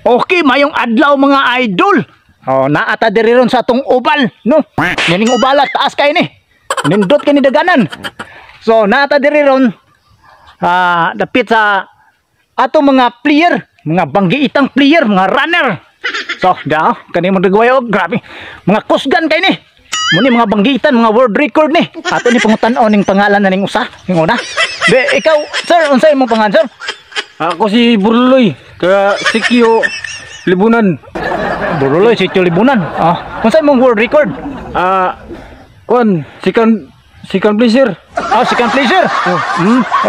Okay, mayong adlaw mga idol. Oh, naata diri ron sa atong ubal, no? Yaning ubala taas kay ni. Nindot kini daganan. So, naata diri ron dapit sa atong mga player, mga banggiitang player, mga runner. So, daw kani mo dagwayo, grabe. Mga kusgan kay ni. Muni mga banggitan, mga world record ni. Ato ni pangutan-on ning pangalan na ning usa, ning una. Be, ikaw, sir, unsay imong pangalan, sir? Ako si Burloy, kaya Sikyo Libunan. Buruloy, Sitio Libunan. Unsay imong world record? Kuan, second pleasure. Second pleasure.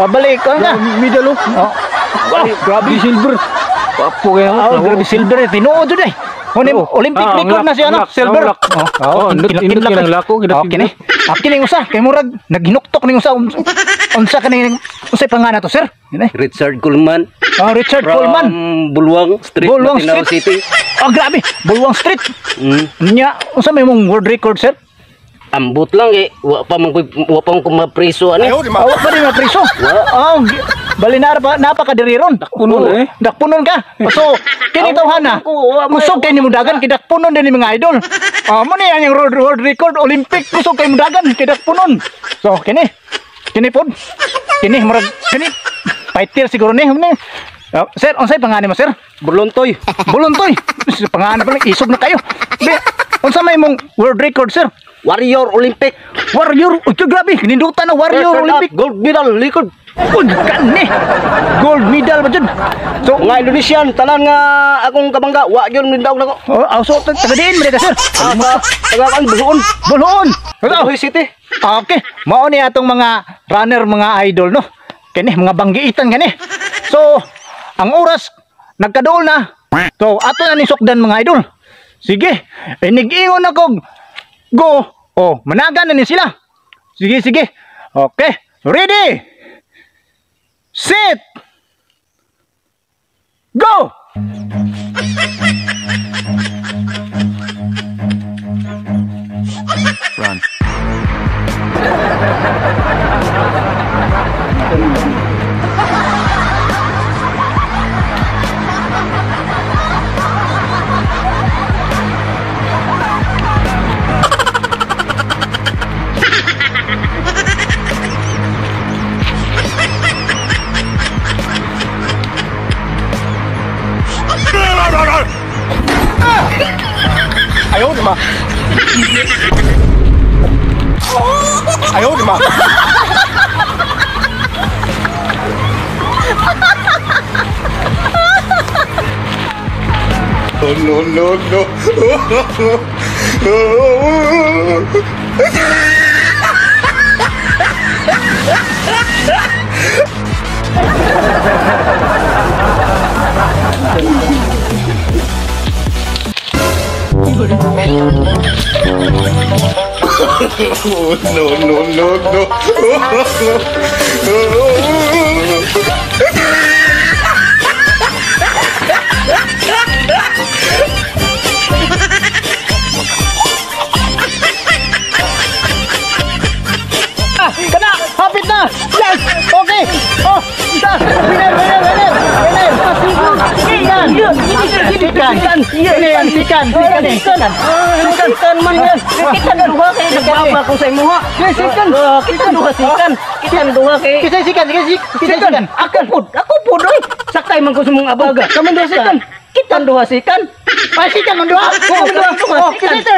Balik ka na. Medal Wow, grabe silver. Papo kaya. Grabe silver. Tinuod jud eh. Olympic record na siya, no? Silver. Indot kinang lako. Okay ni. Kini usa kay murag naghinuktok ning usa. Unsa kaning unsay pangalan to, sir? Richard Coleman. Richard Coleman. Bulwang Street, Bulwang Matinaw Street. City. Grabe. Bulwang Street. Nya, unsa may mong world record, sir? Ambot lang wa pa man ko mapriso ani. Wa pa din mapriso. Bali na pa napakadiri ron. Dakpunon ka. So, kini tawhana. Kusog kay nimo dagan kay dakpunon din mga idol. Mo ni ang world record Olympic kusog kay dagan kay dakpunon. So, kini pod. Kini murag kini fighter siguro ni. Sir, unsay pangalan mo, sir? Burlontoy. Bulontoy. Pangalan pa lang isog na kayo. Unsa may mong world record, sir? Warrior Olympic. Warrior. Grabe, nindutan na Warrior Olympic. Gold medal record. Kani. Gold medal ba dyan? So, Mga Indonesian tanan nga akong kabangga wa gyud nindaw nako. so taga diin mereka, sir. Taga kan Buluon. Buluon. Buluon City. Okay. Mao ni atong mga runner, mga idol, no? Kani mga banggiitan kani. So, ang oras nagkaduol na. So, ato na ni sukdan mga idol. Sige. Inig-ingon ako. Go. Managan na ni sila. Sige. Okay. Ready. Set. Go. Run. Ayaw di ma. Ayaw di ma. No. Kena, hapit na. Yes. Okay. Isa. Winner. Sikan. Ini yang sikan. Sikan man yan. Kita duha kay nagbaba ko sa imo ha. Sikan. Kita duha sikan. Kita duha kay Kisay sikan. Ako pud oy. Sakay man ko sa mga abaga. Kamu duha sikan. Kita duha sikan. Sikan man duha.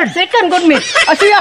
Sikan good meat. Siya.